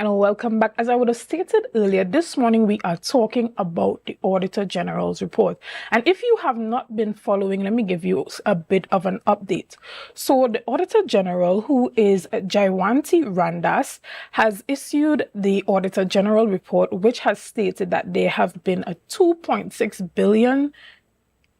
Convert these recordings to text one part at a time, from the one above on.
And welcome back. As I would have stated earlier, this morning we are talking about the Auditor General's report. And if you have not been following, let me give you a bit of an update. So the Auditor General, who is Jayanti Lutchmedial-Ramdial, has issued the Auditor General report, which has stated that there have been a $2.6 billion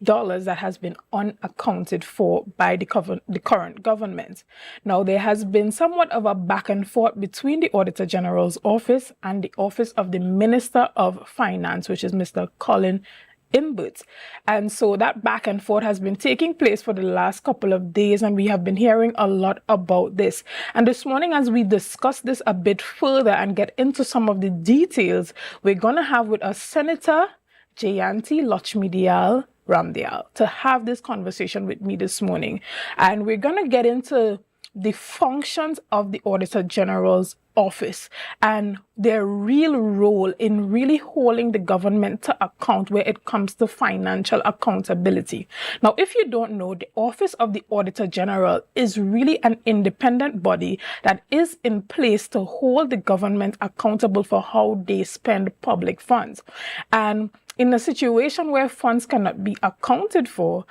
that has been unaccounted for by the current government. Now, there has been somewhat of a back and forth between the Auditor General's office and the office of the Minister of Finance, which is Mr. Colin Imbert. And so that back and forth has been taking place for the last couple of days, and we have been hearing a lot about this. And this morning, as we discuss this a bit further and get into some of the details, we're going to have with us Senator Jayanti Lutchmedial-Ramdial to have this conversation with me this morning. And we're going to get into the functions of the Auditor General's office and their real role in really holding the government to account where it comes to financial accountability. Now, if you don't know, the Office of the Auditor General is really an independent body that is in place to hold the government accountable for how they spend public funds. And in a situation where funds cannot be accounted for,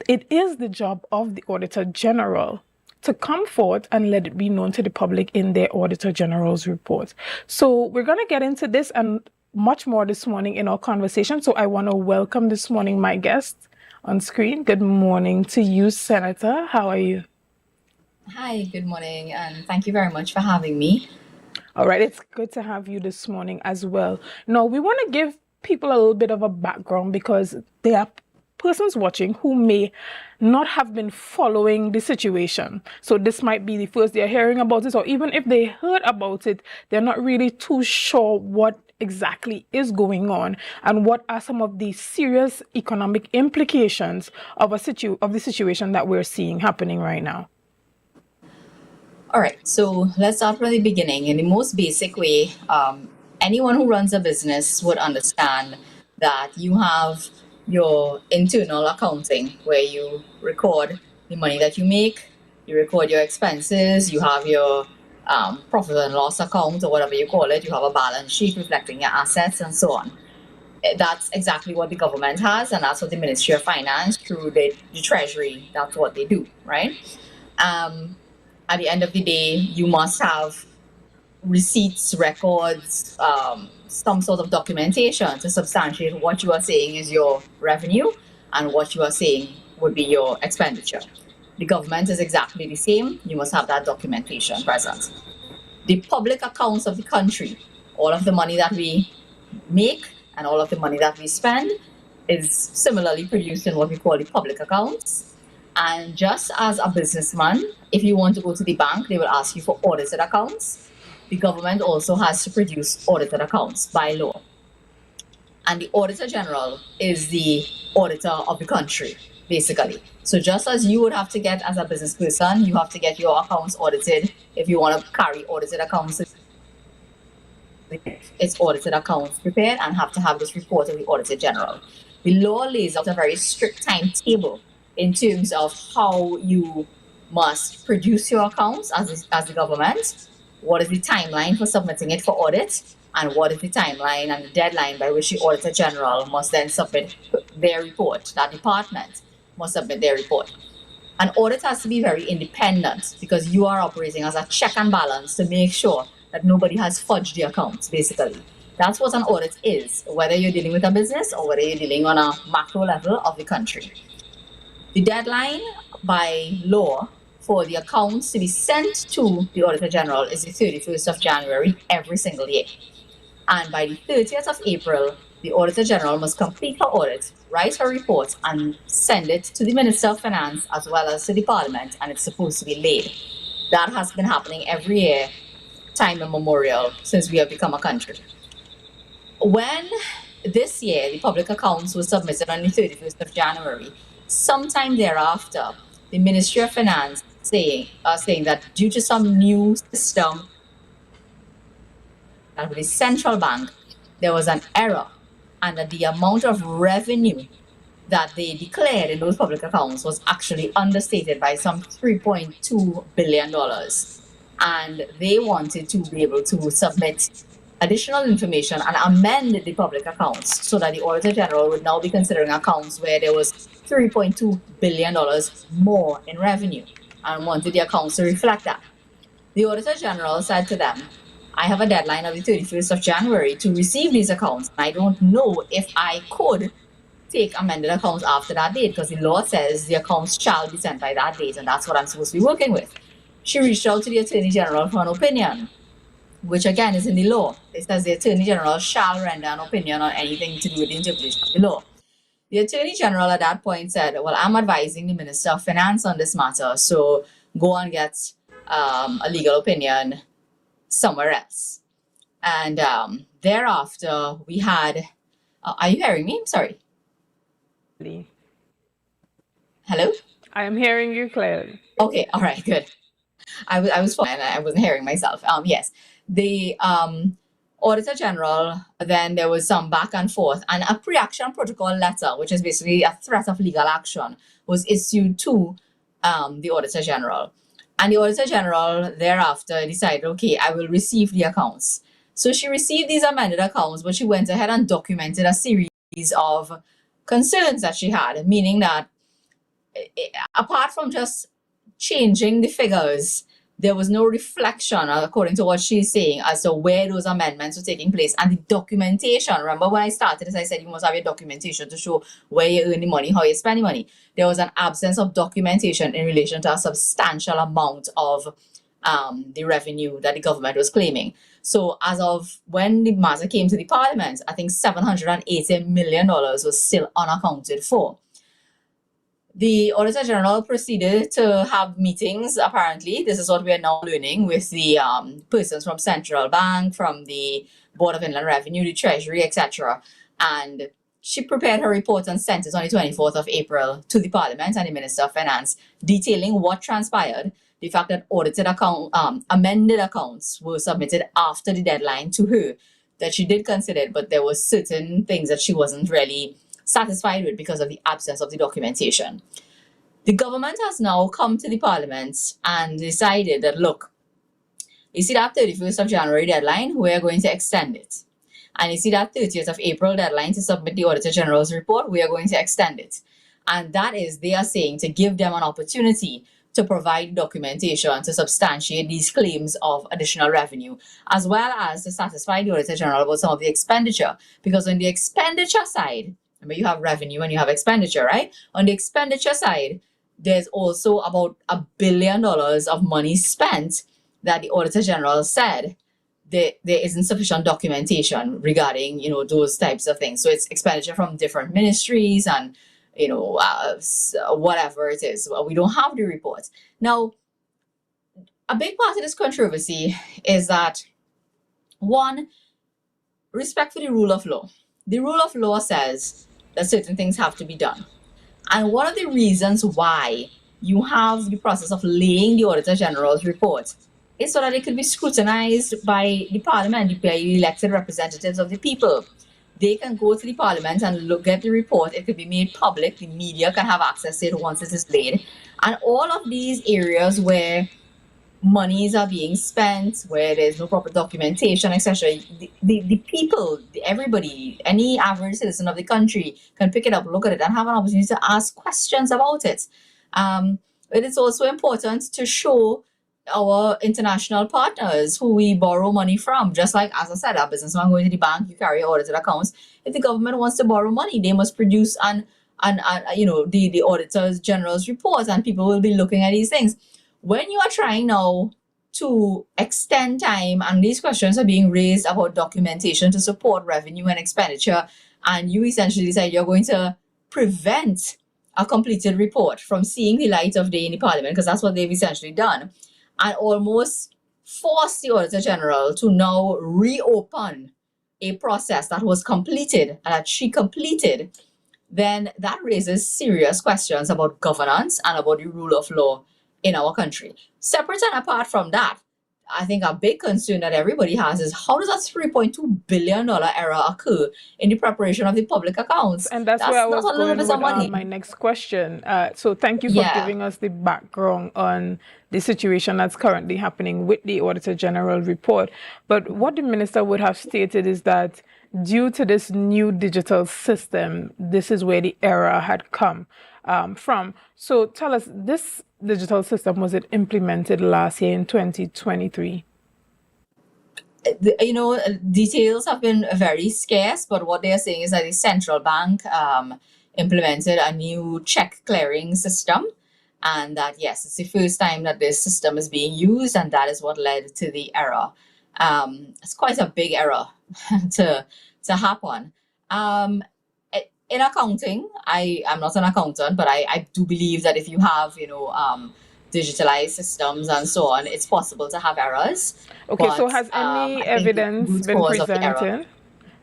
it is the job of the Auditor General to come forth and let it be known to the public in their Auditor General's report. So we're going to get into this and much more this morning in our conversation. So I want to welcome this morning my guest on screen. Good morning to you, Senator. How are you? Hi, good morning, and thank you very much for having me. All right, it's good to have you this morning as well. Now, we want to give people a little bit of a background because there are persons watching who may not have been following the situation. So this might be the first they're hearing about it, or even if they heard about it, they're not really too sure what exactly is going on and what are some of the serious economic implications of the situation that we're seeing happening right now. All right, so let's start from the beginning. In the most basic way, anyone who runs a business would understand that you have your internal accounting where you record the money that you make, you record your expenses, you have your profit and loss account or whatever you call it, you have a balance sheet reflecting your assets and so on. That's exactly what the government has, and that's what the Ministry of Finance through the Treasury, that's what they do, right? At the end of the day, you must have receipts, records, some sort of documentation to substantiate what you are saying is your revenue and what you are saying would be your expenditure. The government is exactly the same. You must have that documentation present. The public accounts of the country, all of the money that we make and all of the money that we spend is similarly produced in what we call the public accounts. And just as a businessman, if you want to go to the bank, they will ask you for audited accounts. The government also has to produce audited accounts by law. And the Auditor General is the auditor of the country, basically. So just as you would have to get as a business person, you have to get your accounts audited. If you want to carry audited accounts, it's audited accounts prepared and have to have this report of the Auditor General. The law lays out a very strict timetable in terms of how you must produce your accounts as the government. What is the timeline for submitting it for audit, and what is the timeline and the deadline by which the Auditor General must then submit their report. That department must submit their report. An audit has to be very independent because you are operating as a check and balance to make sure that nobody has fudged the accounts, basically. That's what an audit is, whether you're dealing with a business or whether you're dealing on a macro level of the country. The deadline by law for the accounts to be sent to the Auditor General is the 31st of January every single year. And by the 30th of April, the Auditor General must complete her audit, write her report, and send it to the Minister of Finance as well as to the Parliament, and it's supposed to be laid. That has been happening every year, time immemorial, since we have become a country. When this year the public accounts were submitted on the 31st of January, sometime thereafter, the Ministry of Finance saying that due to some new system at the central bank, there was an error and that the amount of revenue that they declared in those public accounts was actually understated by some $3.2 billion. and they wanted to be able to submit additional information and amend the public accounts so that the Auditor General would now be considering accounts where there was $3.2 billion more in revenue and wanted the accounts to reflect that. The Auditor General said to them, I have a deadline of the 31st of January to receive these accounts. I don't know if I could take amended accounts after that date because the law says the accounts shall be sent by that date, and that's what I'm supposed to be working with. She reached out to the Attorney General for an opinion, which again is in the law. It says the Attorney General shall render an opinion on anything to do with the interpretation of the law. The Attorney General at that point said, well, I'm advising the Minister of Finance on this matter, so go and get a legal opinion somewhere else. And thereafter, we had, are you hearing me? I'm sorry. Hello? I am hearing you clearly. Okay, all right, good. I was fine. I wasn't hearing myself. Yes, the Auditor General, then there was some back and forth, and a PreAction Protocol letter, which is basically a threat of legal action, was issued to the Auditor General. And the Auditor General thereafter decided, okay, I will receive the accounts. So she received these amended accounts, but she went ahead and documented a series of concerns that she had, meaning that apart from just changing the figures, there was no reflection, according to what she's saying, as to where those amendments were taking place. And the documentation, remember when I started this, I said you must have your documentation to show where you earn the money, how you spend the money. There was an absence of documentation in relation to a substantial amount of the revenue that the government was claiming. So as of when the matter came to the Parliament, I think $780 million was still unaccounted for. The Auditor General proceeded to have meetings, apparently. This is what we are now learning, with the persons from Central Bank, from the Board of Inland Revenue, the Treasury, etc. And she prepared her report and sent it on the 24th of April to the Parliament and the Minister of Finance, detailing what transpired, the fact that amended accounts were submitted after the deadline to her, that she did consider it, but there were certain things that she wasn't really satisfied with because of the absence of the documentation. The government has now come to the Parliament and decided that, look, you see that 31st of January deadline, we're going to extend it. And you see that 30th of April deadline to submit the Auditor General's report, we are going to extend it. And that is, they are saying, to give them an opportunity to provide documentation to substantiate these claims of additional revenue, as well as to satisfy the Auditor General about some of the expenditure. Because on the expenditure side, remember, you have revenue and you have expenditure, right? On the expenditure side, there's also about $1 billion of money spent that the Auditor General said there isn't sufficient documentation regarding, those types of things. So it's expenditure from different ministries and, whatever it is. Well, we don't have the report. Now, a big part of this controversy is that, one, respect for the rule of law. The rule of law says that certain things have to be done. And one of the reasons why you have the process of laying the Auditor General's report is so that it could be scrutinized by the Parliament, by the elected representatives of the people. They can go to the Parliament and look at the report. It could be made public. The media can have access to it once it is laid. And all of these areas where monies are being spent, where there's no proper documentation, etc. The people, everybody, any average citizen of the country can pick it up, look at it, and have an opportunity to ask questions about it. It is also important to show our international partners who we borrow money from. Just like, as I said, a businessman going to the bank, you carry audited accounts. If the government wants to borrow money, they must produce the Auditor General's report, and people will be looking at these things. When you are trying now to extend time and these questions are being raised about documentation to support revenue and expenditure, and you essentially decide you're going to prevent a completed report from seeing the light of day in the Parliament, because that's what they've essentially done, and almost force the Auditor General to now reopen a process that was completed and that she completed, then that raises serious questions about governance and about the rule of law in our country. Separate and apart from that, I think a big concern that everybody has is how does that $3.2 billion error occur in the preparation of the public accounts? And that's where I That's not was a little going bit of with money. my next question. So thank you for Yeah. giving us the background on the situation that's currently happening with the Auditor General report. But what the minister would have stated is that due to this new digital system, this is where the error had come from. So tell us, this digital system, was it implemented last year in 2023? Details have been very scarce, but what they are saying is that the central bank implemented a new check clearing system, and that yes, it's the first time that this system is being used, and that is what led to the error. It's quite a big error to happen. In accounting, I'm not an accountant, but I do believe that if you have digitalized systems and so on, it's possible to have errors. Okay, so But has any I think the evidence root been cause of the error. presented?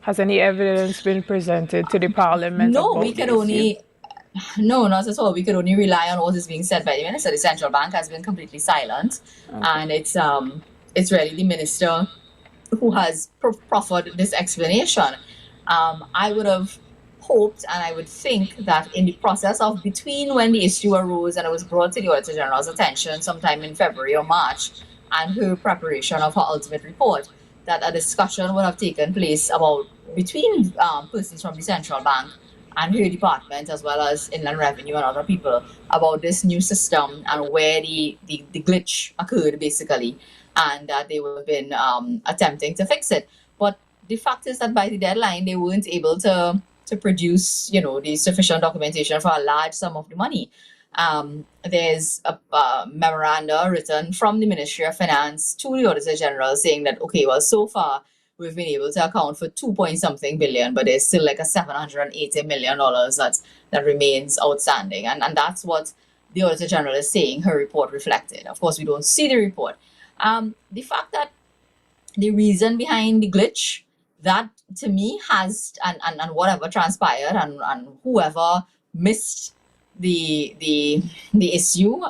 Has any evidence been presented to the parliament No, we about can the issue? only no, not at all. We could only rely on what is being said by the minister. The central bank has been completely silent, and it's really the minister who has proffered this explanation. I would have hoped and I would think that in the process of between when the issue arose and it was brought to the Auditor General's attention sometime in February or March and her preparation of her ultimate report, that a discussion would have taken place about between persons from the central bank and her department, as well as Inland Revenue and other people, about this new system and where the glitch occurred, basically, and that they would have been attempting to fix it. But the fact is that by the deadline, they weren't able to produce, the sufficient documentation for a large sum of the money. There's a memoranda written from the Ministry of Finance to the Auditor General saying that, okay, well, so far we've been able to account for 2 point something billion, but there's still like a $780 million that remains outstanding. And that's what the Auditor General is saying her report reflected. Of course, we don't see the report. The fact that the reason behind the glitch, that to me has, and whatever transpired and whoever missed the issue,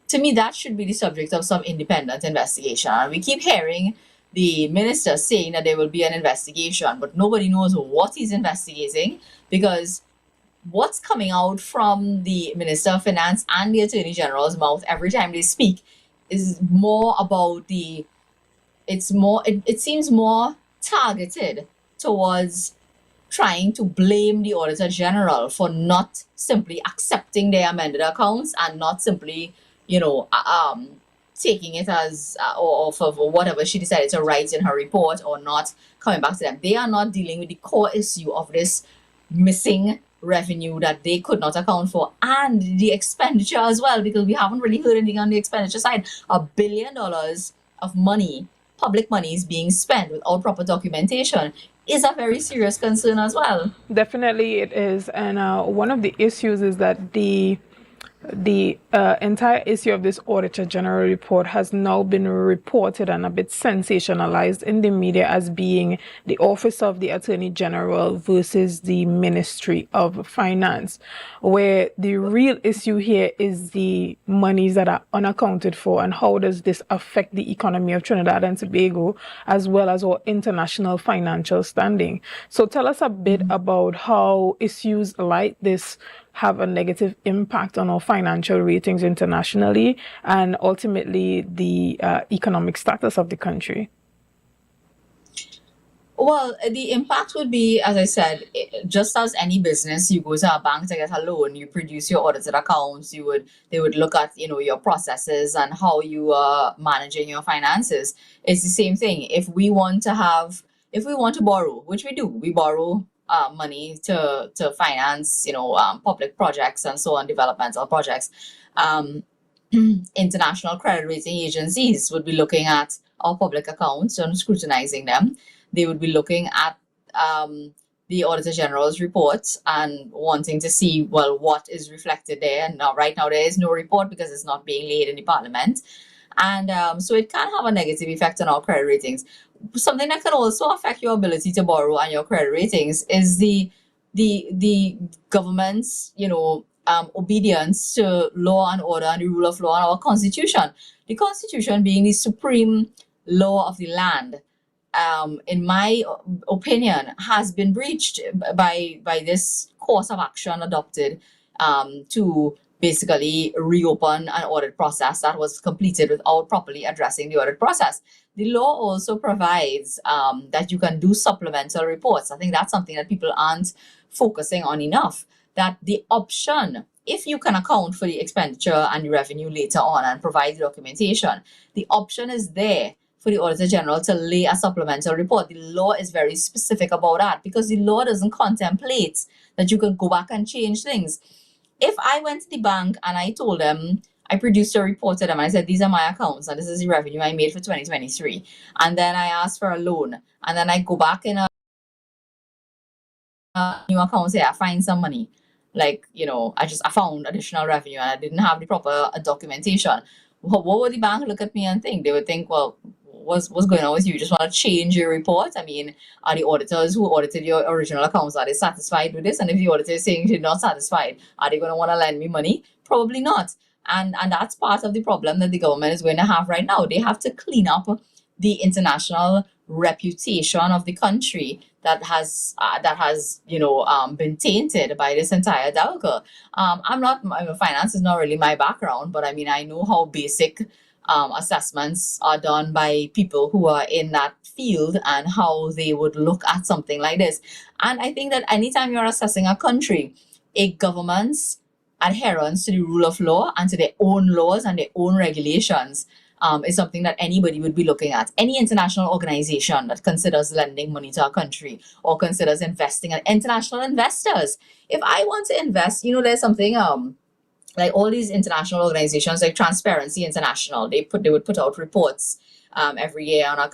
to me that should be the subject of some independent investigation. And we keep hearing the minister saying that there will be an investigation, but nobody knows what he's investigating, because what's coming out from the Minister of Finance and the Attorney General's mouth every time they speak is more about it seems more targeted towards trying to blame the Auditor General for not simply accepting their amended accounts and not simply, taking it as or for whatever she decided to write in her report, or not coming back to them. They are not dealing with the core issue of this missing revenue that they could not account for, and the expenditure as well, because we haven't really heard anything on the expenditure side. $1 billion of money, public money, is being spent without proper documentation is a very serious concern as well. Definitely it is. And one of the issues is that the entire issue of this Auditor General report has now been reported and a bit sensationalized in the media as being the Office of the Attorney General versus the Ministry of Finance, where the real issue here is the monies that are unaccounted for, and how does this affect the economy of Trinidad and Tobago as well as our international financial standing. So tell us a bit about how issues like this have a negative impact on our financial ratings internationally and ultimately the economic status of the country. Well, the impact would be, as I said, just as any business, you go to a bank to get a loan, you produce your audited accounts, they would look at, your processes and how you are managing your finances. It's the same thing. If we want to borrow, which we do, we borrow money to finance, public projects and so on, developmental projects. International credit rating agencies would be looking at our public accounts and scrutinizing them. They would be looking at the Auditor General's reports and wanting to see, well, what is reflected there. And now, right now, there is no report because it's not being laid in the Parliament. And so it can have a negative effect on our credit ratings. Something that can also affect your ability to borrow and your credit ratings is the government's, obedience to law and order and the rule of law and our constitution. The constitution being the supreme law of the land, in my opinion, has been breached by this course of action adopted to basically reopen an audit process that was completed without properly addressing the audit process. The law also provides that you can do supplemental reports. I think that's something that people aren't focusing on enough, that the option, if you can account for the expenditure and the revenue later on and provide the documentation, the option is there for the Auditor General to lay a supplemental report. The law is very specific about that because the law doesn't contemplate that you can go back and change things. If I went to the bank and I told them, I produced a report to them and I said, these are my accounts and this is the revenue I made for 2023. And then I asked for a loan and then I go back in a new account and say, I find some money. Like, I found additional revenue and I didn't have the proper documentation. What would the bank look at me and think? They would think, well, what's going on with you? You just want to change your report? I mean, are the auditors who audited your original accounts, are they satisfied with this? And if the auditor is saying they're not satisfied, are they going to want to lend me money? Probably not. And that's part of the problem that the government is going to have right now. They have to clean up the international reputation of the country that has been tainted by this entire debacle. Finance is not really my background, but I mean, I know how basic assessments are done by people who are in that field and how they would look at something like this. And I think that anytime you're assessing a country, a government's adherence to the rule of law and to their own laws and their own regulations is something that anybody would be looking at. Any international organization that considers lending money to a country or considers investing in international investors. If I want to invest, there's something like all these international organizations like Transparency International, they would put out reports every year on our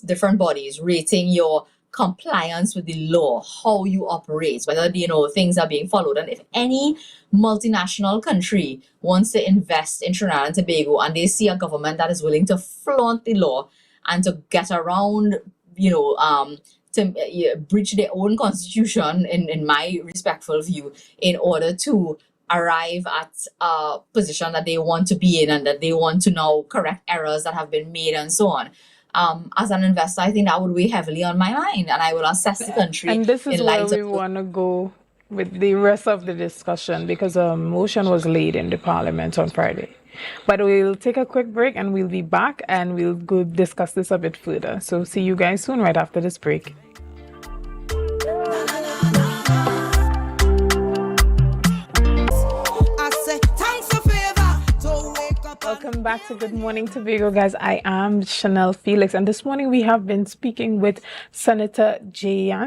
different bodies rating your compliance with the law, how you operate, whether things are being followed. And if any multinational country wants to invest in Trinidad and Tobago and they see a government that is willing to flaunt the law and to get around, to breach their own constitution, in my respectful view, in order to arrive at a position that they want to be in and that they want to now correct errors that have been made and so on. As an investor, I think that would weigh heavily on my mind, and I will assess the country. And this is where we want to go with the rest of the discussion, because a motion was laid in the Parliament on Friday. But we'll take a quick break and we'll be back and we'll go discuss this a bit further. So see you guys soon right after this break. Welcome back to Good Morning Tobago, guys. I am Shenell Felix, and this morning we have been speaking with Senator Jayanti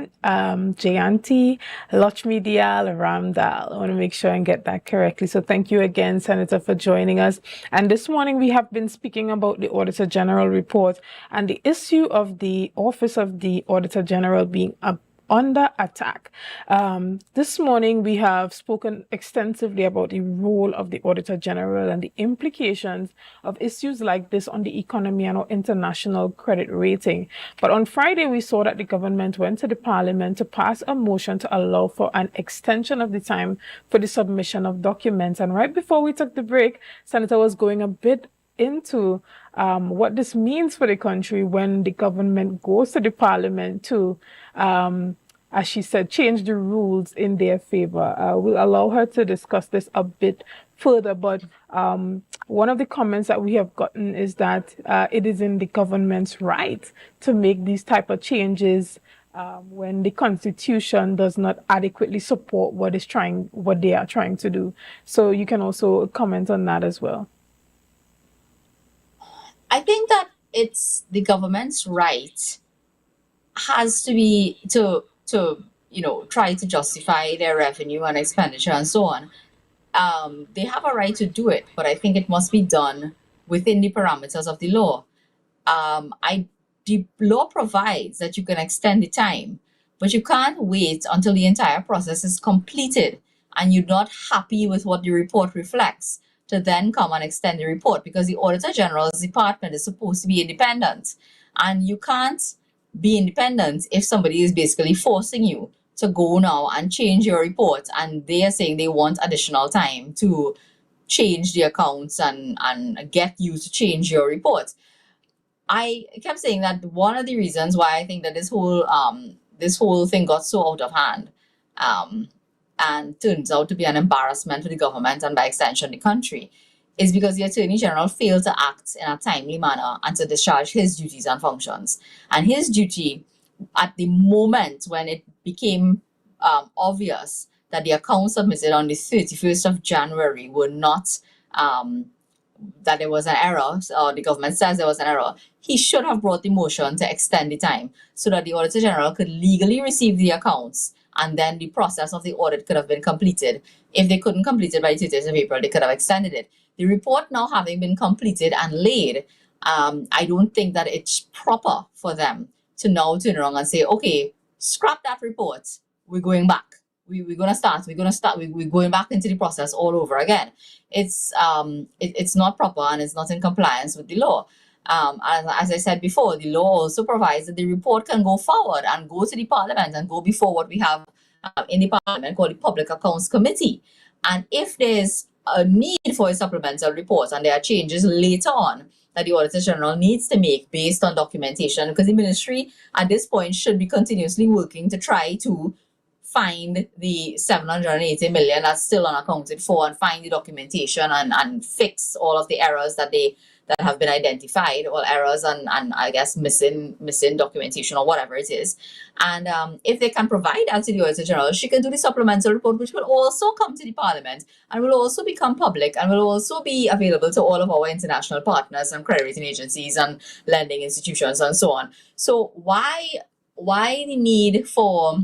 Lutchmedial-Ramdial. I want to make sure and get that correctly. So thank you again, Senator, for joining us. And this morning we have been speaking about the Auditor General report and the issue of the Office of the Auditor General being under attack. This morning, we have spoken extensively about the role of the Auditor General and the implications of issues like this on the economy and our international credit rating. But on Friday, we saw that the government went to the Parliament to pass a motion to allow for an extension of the time for the submission of documents. And right before we took the break, Senator was going a bit into what this means for the country when the government goes to the Parliament to, as she said, change the rules in their favor. We'll allow her to discuss this a bit further, but one of the comments that we have gotten is that it is in the government's right to make these type of changes when the Constitution does not adequately support what they are trying to do. So you can also comment on that as well. I think that it's the government's right has to be to try to justify their revenue and expenditure and so on. They have a right to do it, but I think it must be done within the parameters of the law. The law provides that you can extend the time, but you can't wait until the entire process is completed and you're not happy with what the report reflects to then come and extend the report, because the Auditor General's department is supposed to be independent. And you can't be independent if somebody is basically forcing you to go now and change your report, and they are saying they want additional time to change the accounts and get you to change your report. I kept saying that one of the reasons why I think that this whole thing got so out of hand, and turns out to be an embarrassment for the government and by extension the country, is because the Attorney General failed to act in a timely manner and to discharge his duties and functions. And his duty at the moment when it became obvious that the accounts submitted on the 31st of January were not, that there was an error, or the government says there was an error, he should have brought the motion to extend the time so that the Auditor General could legally receive the accounts, and then the process of the audit could have been completed. If they couldn't complete it by the 30th of April, they could have extended it. The report now having been completed and laid, I don't think that it's proper for them to now turn around and say, okay, scrap that report, we're going back. We're going back into the process all over again. It's not proper, and it's not in compliance with the law. As I said before, the law also provides that the report can go forward and go to the Parliament and go before what we have in the Parliament called the Public Accounts Committee. And if there's a need for a supplemental report and there are changes later on that the Auditor General needs to make based on documentation, because the ministry at this point should be continuously working to try to find the 780 million that's still unaccounted for, and find the documentation and fix all of the errors that have been identified, or errors and I guess missing documentation or whatever it is. And if they can provide that to the Auditor General, she can do the supplemental report, which will also come to the Parliament and will also become public and will also be available to all of our international partners and credit rating agencies and lending institutions and so on. So why the need for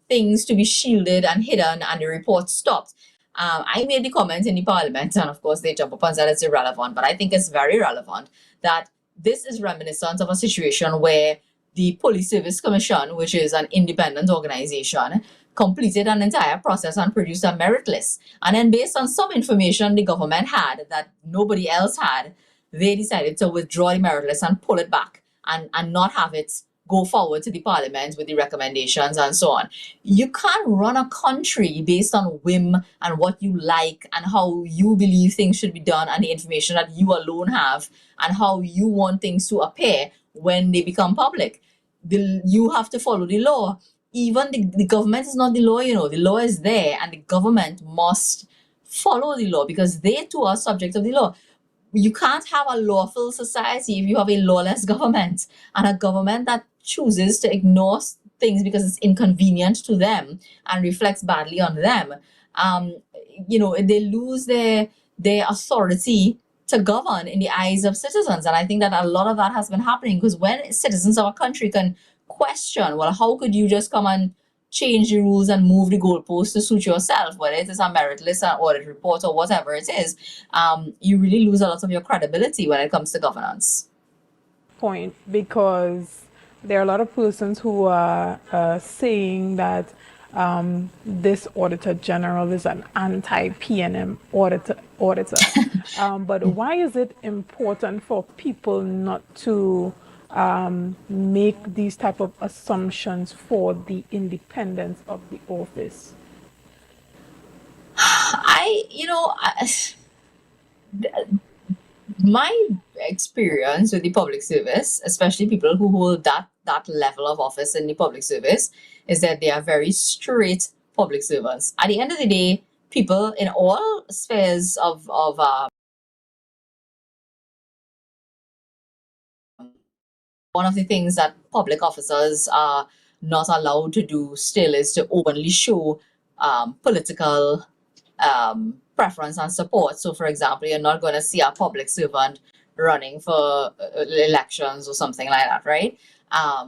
things to be shielded and hidden and the report stopped? I made the comment in the Parliament, and of course they jump up and said it's irrelevant, but I think it's very relevant that this is reminiscent of a situation where the Police Service Commission, which is an independent organization, completed an entire process and produced a merit list. And then based on some information the government had that nobody else had, they decided to withdraw the merit list and pull it back and not have it go forward to the Parliament with the recommendations and so on. You can't run a country based on whim and what you like and how you believe things should be done and the information that you alone have and how you want things to appear when they become public. You have to follow the law. Even the government is not the law, the law is there, and the government must follow the law because they too are subject of the law. You can't have a lawful society if you have a lawless government, and a government that chooses to ignore things because it's inconvenient to them and reflects badly on them. They lose their authority to govern in the eyes of citizens. And I think that a lot of that has been happening because when citizens of a country can question, well, how could you just come and change the rules and move the goalposts to suit yourself, whether it is a merit list, an audit report, or whatever it is, you really lose a lot of your credibility when it comes to governance. Point, because there are a lot of persons who are saying that this Auditor General is an anti-PNM auditor. But why is it important for people not to make these type of assumptions for the independence of the office? My experience with the public service, especially people who hold that level of office in the public service, is that they are very straight public servants. At the end of the day, people in all spheres of one of the things that public officers are not allowed to do still is to openly show political preference and support. So, for example, you're not going to see a public servant running for elections or something like that, right?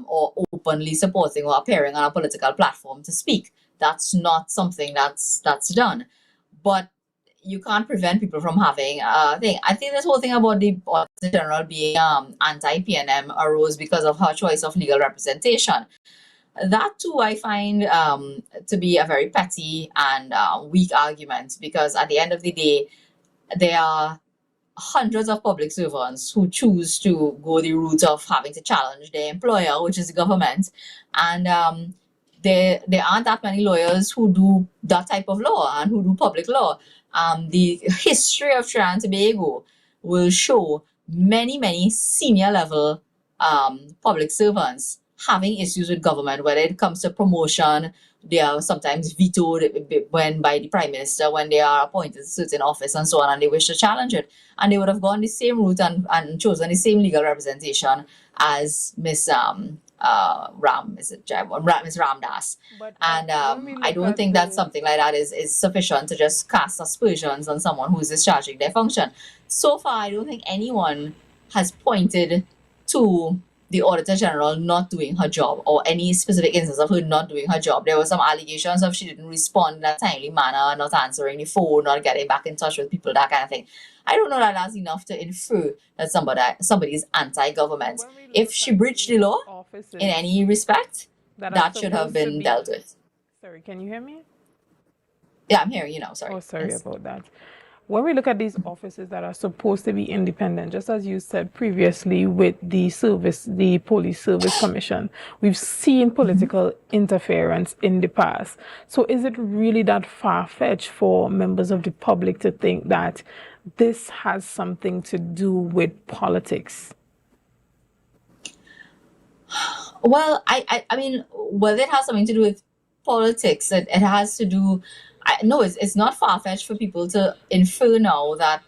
Or openly supporting or appearing on a political platform to speak. That's not something that's done. But you can't prevent people from having a thing. I think this whole thing about the Auditor General being anti-PNM arose because of her choice of legal representation. That too I find to be a very petty and weak argument, because at the end of the day, there are hundreds of public servants who choose to go the route of having to challenge their employer, which is the government, and there aren't that many lawyers who do that type of law and who do public law. The history of Trinidad and Tobago will show many senior level public servants having issues with government, whether it comes to promotion. They are sometimes vetoed when by the prime minister when they are appointed to certain office and so on, and they wish to challenge it. And they would have gone the same route and chosen the same legal representation as Miss Miss Ramdas. But And when we I look don't at think that something like that is sufficient to just cast aspersions on someone who is discharging their function. So far, I don't think anyone has pointed to the Auditor General not doing her job or any specific instance of her not doing her job. There were some allegations of she didn't respond in a timely manner, not answering the phone, not getting back in touch with people, that kind of thing. I don't know that that's enough to infer that somebody is anti-government. when we look If she at breached the law offices in any respect, that are that should have supposed to been be, dealt with. sorry, can you hear me? Yeah, I'm hearing you now. Sorry. Oh, sorry Yes. about that. When we look at these offices that are supposed to be independent, just as you said previously with the Police Service Commission, we've seen political interference in the past. So is it really that far-fetched for members of the public to think that this has something to do with politics? Well, I mean, whether it has something to do with politics, it has to do. No, it's not far fetched for people to infer now that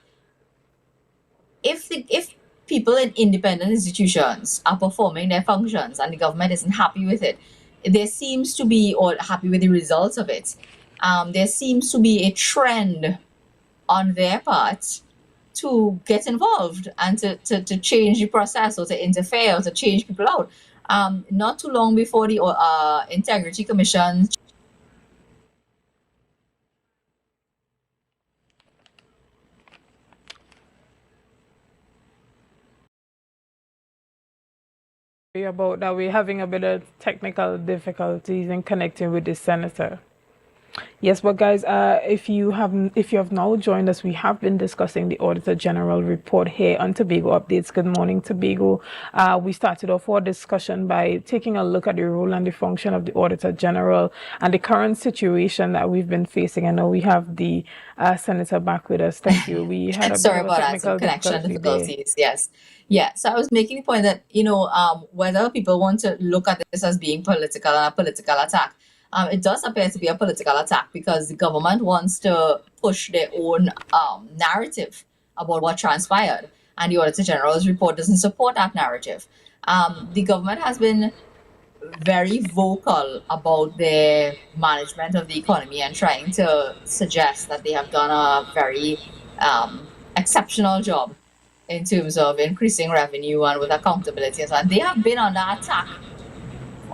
if people in independent institutions are performing their functions and the government isn't happy with it, there seems to be, or happy with the results of it, there seems to be a trend on their part to get involved and to change the process or to interfere or to change people out. Not too long before the Integrity Commission Sorry about that. We're having a bit of technical difficulties in connecting with the senator. Yes, but guys, if you have now joined us, we have been discussing the Auditor General report here on Tobago Updates. Good morning, Tobago. We started off our discussion by taking a look at the role and the function of the Auditor General and the current situation that we've been facing. I know we have the senator back with us. Thank you. We had a bit sorry of a about that, some technical connection difficulty there. difficulties. Yes. Yeah. So I was making the point that, whether people want to look at this as being political and a political attack, it does appear to be a political attack because the government wants to push their own narrative about what transpired. And the Auditor General's report doesn't support that narrative. The government has been very vocal about their management of the economy and trying to suggest that they have done a very exceptional job in terms of increasing revenue and with accountability and so on. They have been under attack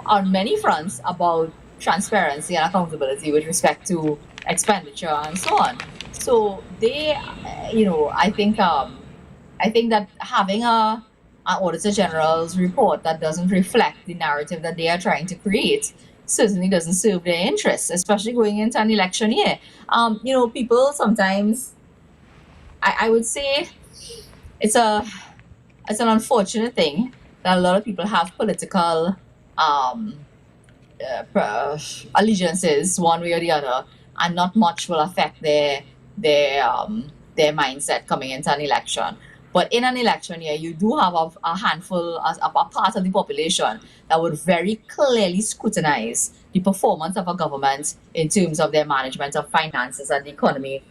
on many fronts about transparency and accountability with respect to expenditure and so on. So they, I think that having an Auditor General's report that doesn't reflect the narrative that they are trying to create certainly doesn't serve their interests, especially going into an election year. People sometimes, I would say, it's an unfortunate thing that a lot of people have political allegiances one way or the other, and not much will affect their mindset coming into an election. But in an election year, you do have a handful, a part of the population that would very clearly scrutinize the performance of a government in terms of their management of finances and the economy,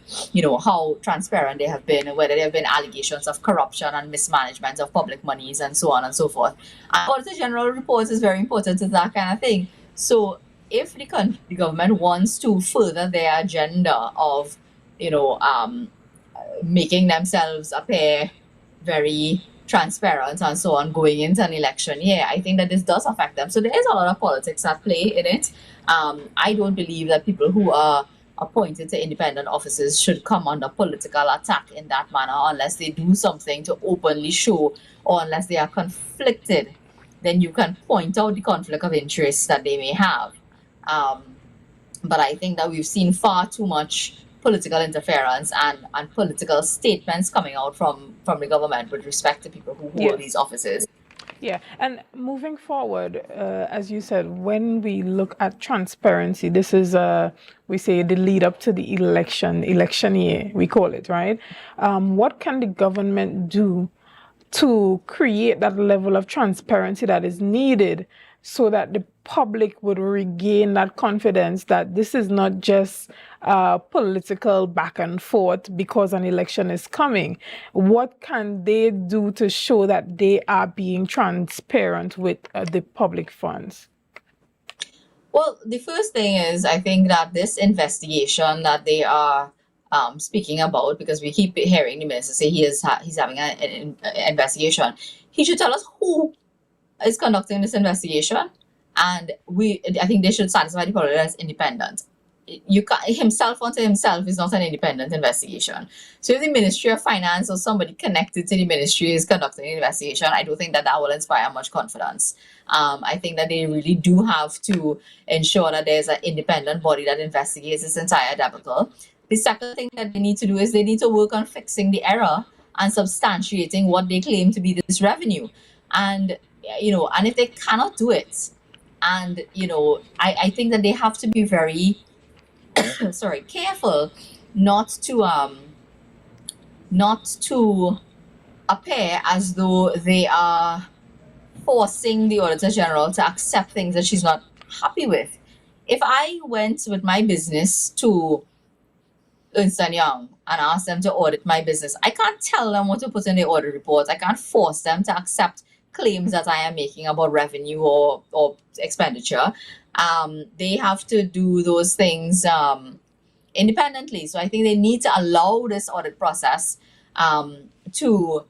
how transparent they have been, whether there have been allegations of corruption and mismanagement of public monies and so on and so forth. And Auditor General reports is very important to that kind of thing. So if the government wants to further their agenda of, making themselves appear very transparent and so on going into an election year, I think that this does affect them. So there is a lot of politics at play in it. I don't believe that people who are appointed to independent offices should come under political attack in that manner unless they do something to openly show, or unless they are conflicted. Then you can point out the conflict of interest that they may have. But I think that we've seen far too much political interference and political statements coming out from the government with respect to people who hold these offices. Yeah, and moving forward, as you said, when we look at transparency, this is we say the lead up to the election year, we call it, right? What can the government do to create that level of transparency that is needed so that the public would regain that confidence that this is not just political back and forth because an election is coming? What can they do to show that they are being transparent with the public funds? Well, the first thing is, I think that this investigation that they are speaking about, because we keep hearing the minister say he's having an investigation, he should tell us who is conducting this investigation, and I think they should satisfy the public that it's independent. You can himself unto himself is not an independent investigation. So if the Ministry of Finance or somebody connected to the ministry is conducting an investigation, I don't think that will inspire much confidence. I think that they really do have to ensure that there's an independent body that investigates this entire debacle. The second thing that they need to do is they need to work on fixing the error and substantiating what they claim to be this revenue. And and if they cannot do it, and I think that they have to be very careful not to appear as though they are forcing the Auditor General to accept things that she's not happy with. If I went with my business to Ernst & Young and asked them to audit my business, I can't tell them what to put in the audit report. I can't force them to accept claims that I am making about revenue or expenditure. They have to do those things independently. So I think they need to allow this audit process to,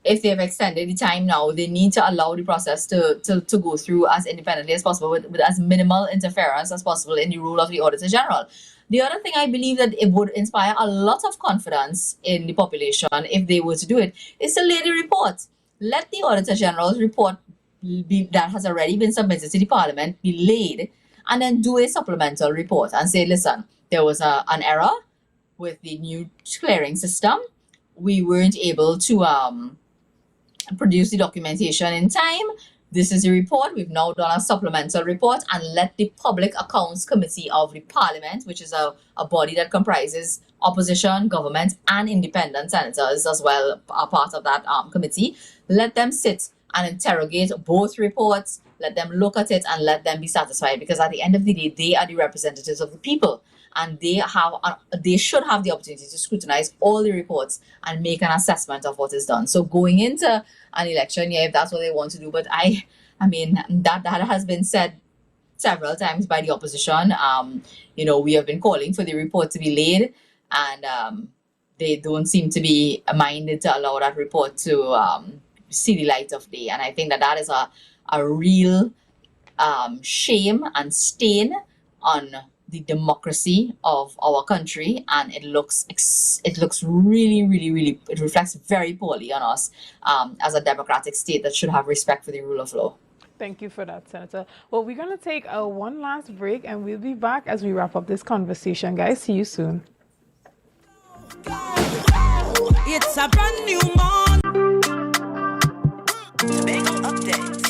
if they've extended the time now, they need to allow the process to go through as independently as possible with as minimal interference as possible in the role of the Auditor General. The other thing I believe that it would inspire a lot of confidence in the population if they were to do it is to lay the report. Let the Auditor General's report that has already been submitted to the Parliament be laid, and then do a supplemental report and say, listen, there was an error with the new clearing system. We weren't able to produce the documentation in time. This is a report. We've now done a supplemental report, and let the Public Accounts Committee of the Parliament, which is a body that comprises opposition, government, and independent senators as well, are part of that committee. Let them sit and interrogate both reports. Let them look at it and let them be satisfied, because at the end of the day, they are the representatives of the people, and they should have the opportunity to scrutinize all the reports and make an assessment of what is done. So going into an election, if that's what they want to do, but I mean that has been said several times by the opposition. We have been calling for the report to be laid, and they don't seem to be minded to allow that report to see the light of day. And I think that is a real shame and stain on the democracy of our country, and it looks really, really, really, it reflects very poorly on us as a democratic state that should have respect for the rule of law. Thank you for that, Senator. Well, we're going to take one last break, and we'll be back as we wrap up this conversation. Guys, see you soon. It's a brand new morning. Tobago updates.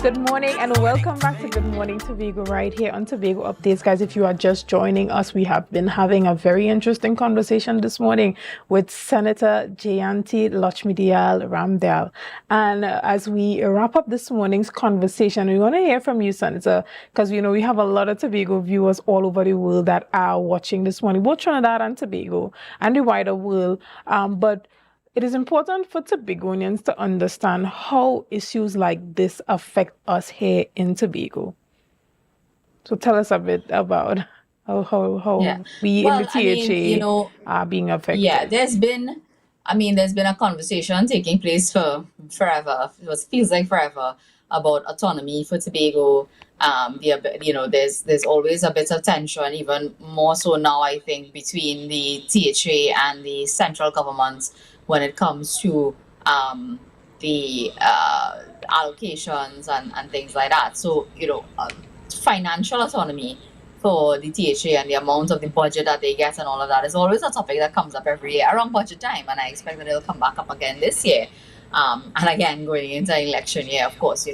Good morning and welcome back to Good Morning Tobago right here on Tobago Updates. Guys, if you are just joining us, we have been having a very interesting conversation this morning with Senator Jayanti Lutchmedial-Ramdial. And as we wrap up this morning's conversation, we want to hear from you, Senator, because we have a lot of Tobago viewers all over the world that are watching this morning, both Trinidad and Tobago and the wider world. But it is important for Tobagonians to understand how issues like this affect us here in Tobago. So tell us a bit about how we in the THA are being affected. Yeah, there's been a conversation taking place for forever. It feels like forever about autonomy for Tobago. There's always a bit of tension, even more so now, I think, between the THA and the central government when it comes to the allocations and things like that. So, financial autonomy for the THA and the amount of the budget that they get and all of that is always a topic that comes up every year around budget time, and I expect that it'll come back up again this year. And again, going into an election year, of course,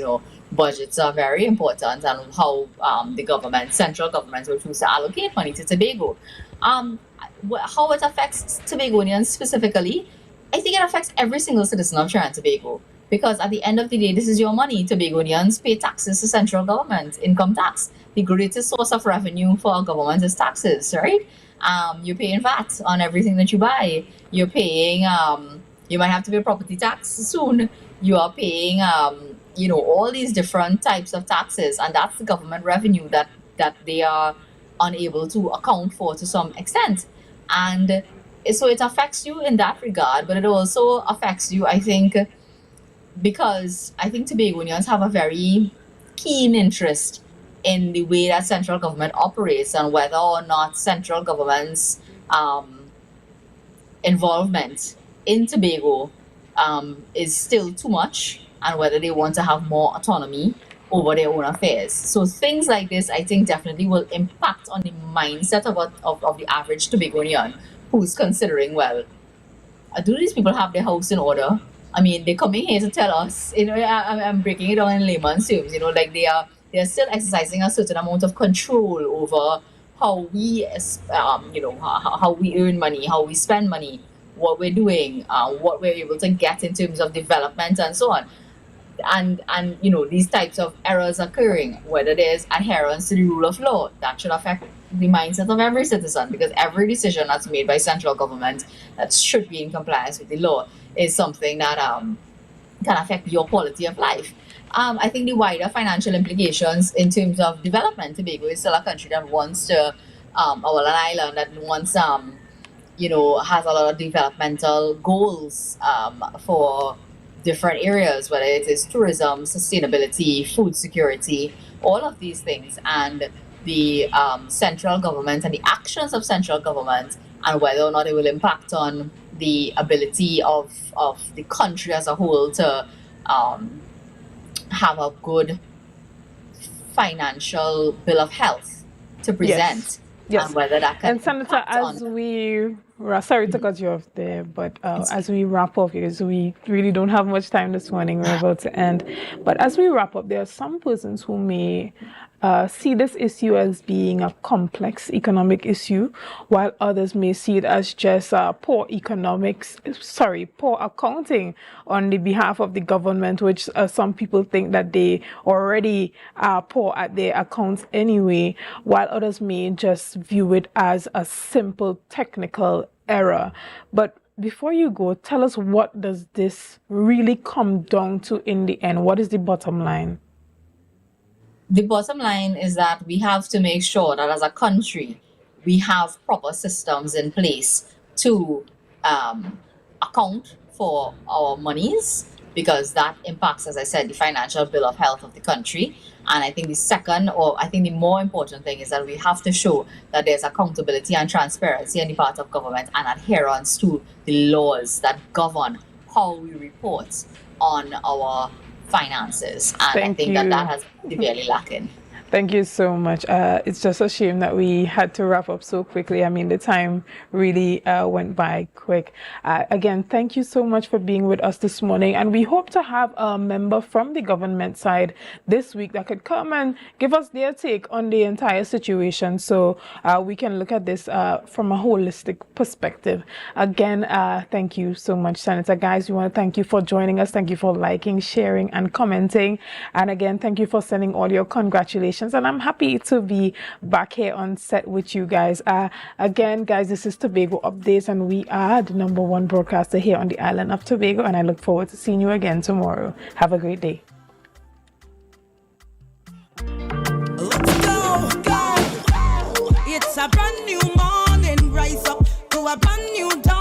budgets are very important, and how the central government will choose to allocate money to Tobago. How it affects Tobagonians specifically, I think it affects every single citizen of Trinidad and Tobago. Because at the end of the day, this is your money. Tobagonians pay taxes to central government, income tax. The greatest source of revenue for our government is taxes, right? You're paying VAT on everything that you buy. You're paying, you might have to pay property tax soon. You are paying, all these different types of taxes. And that's the government revenue that they are unable to account for to some extent. And so it affects you in that regard, but it also affects you, I think, because I think Tobagonians have a very keen interest in the way that central government operates, and whether or not central government's involvement in Tobago is still too much, and whether they want to have more autonomy over their own affairs. So things like this, I think, definitely will impact on the mindset of the average Tobagonian who's considering, well, do these people have their house in order? I mean, they're coming here to tell us, I'm breaking it down in layman's terms, like they're still exercising a certain amount of control over how we, how we earn money, how we spend money, what we're doing, what we're able to get in terms of development and so on. And these types of errors occurring, whether there's adherence to the rule of law, that should affect the mindset of every citizen, because every decision that's made by central government that should be in compliance with the law is something that can affect your quality of life. I think the wider financial implications in terms of development, Tobago is still a country that wants to, an island that wants, has a lot of developmental goals for different areas, whether it is tourism, sustainability, food security, all of these things. And the central government and the actions of central government, and whether or not it will impact on the ability of the country as a whole to have a good financial bill of health to present. Yes. And whether that can and Senator, sorry to cut you off there, but as we wrap up, because we really don't have much time this morning, we're about to end. But as we wrap up, there are some persons who may see this issue as being a complex economic issue, while others may see it as just poor accounting on the behalf of the government, which some people think that they already are poor at their accounts anyway, while others may just view it as a simple technical error. But before you go, tell us, what does this really come down to in the end? What is the bottom line? The bottom line is that we have to make sure that as a country, we have proper systems in place to account for our monies, because that impacts, as I said, the financial bill of health of the country. And I think the more important thing is that we have to show that there's accountability and transparency on the part of government, and adherence to the laws that govern how we report on our finances. And I think that has been severely lacking. Thank you so much. It's just a shame that we had to wrap up so quickly. I mean, the time really went by quick. Again, thank you so much for being with us this morning. And we hope to have a member from the government side this week that could come and give us their take on the entire situation, so we can look at this from a holistic perspective. Again, thank you so much, Senator. Guys, we want to thank you for joining us. Thank you for liking, sharing, and commenting. And again, thank you for sending all your congratulations. And I'm happy to be back here on set with you guys. Again, guys, this is Tobago Updates, and we are the #1 broadcaster here on the island of Tobago. And I look forward to seeing you again tomorrow. Have a great day. Let's go. It's a brand new morning. Rise up to a brand new day.